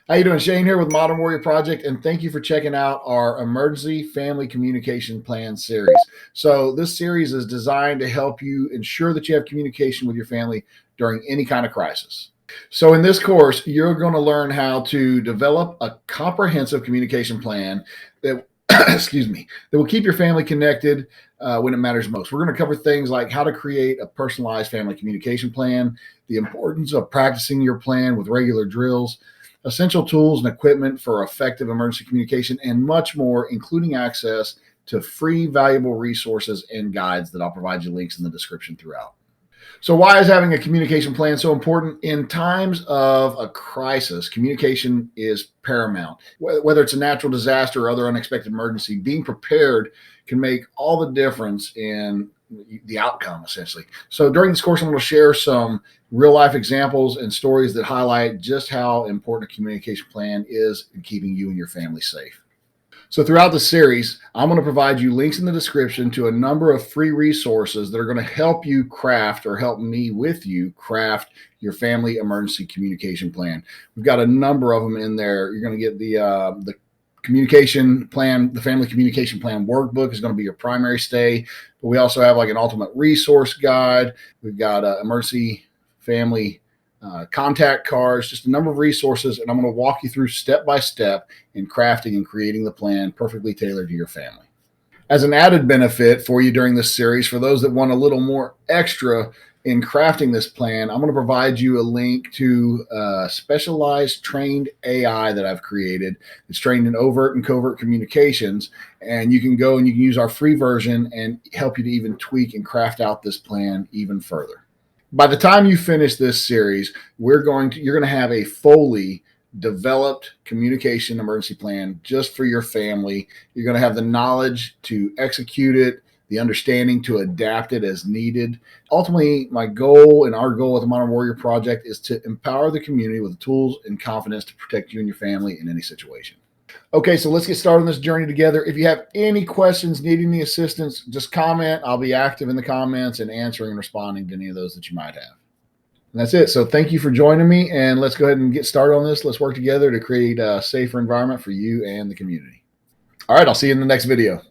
How you doing? Shane here with Modern Warrior Project, and thank you for checking out our Emergency Family Communication Plan series. So this series is designed to help you ensure that you have communication with your family during any kind of crisis. So in this course, you're going to learn how to develop a comprehensive communication plan that excuse me, that will keep your family connected when it matters most. We're going to cover things like how to create a personalized family communication plan, the importance of practicing your plan with regular drills, essential tools and equipment for effective emergency communication, and much more, including access to free, valuable resources and guides that I'll provide you links in the description throughout. So why is having a communication plan so important? In times of a crisis, communication is paramount. Whether it's a natural disaster or other unexpected emergency, being prepared can make all the difference in the outcome, essentially. So during this course, I'm going to share some real life examples and stories that highlight just how important a communication plan is in keeping you and your family safe. So throughout the series, I'm going to provide you links in the description to a number of free resources that are going to help you craft, or help me with you craft, your family emergency communication plan. We've got a number of them in there. You're going to get the communication plan, the family communication plan workbook is going to be your primary stay, but we also have like an ultimate resource guide. We've got emergency family contact cards, just a number of resources, and I'm going to walk you through step by step in crafting and creating the plan perfectly tailored to your family. As an added benefit for you during this series, for those that want a little more extra in crafting this plan, I'm going to provide you a link to specialized trained AI that I've created. It's trained in overt and covert communications, and you can go and you can use our free version and help you to even tweak and craft out this plan even further. By the time you finish this series, you're going to have a fully developed communication emergency plan just for your family. You're going to have the knowledge to execute it, the understanding to adapt it as needed. Ultimately, my goal and our goal at the Modern Warrior Project is to empower the community with the tools and confidence to protect you and your family in any situation. Okay, so let's get started on this journey together. If you have any questions, need any assistance, just comment. I'll be active in the comments and answering and responding to any of those that you might have. And that's it. So thank you for joining me, and let's go ahead and get started on this. Let's work together to create a safer environment for you and the community. All right, I'll see you in the next video.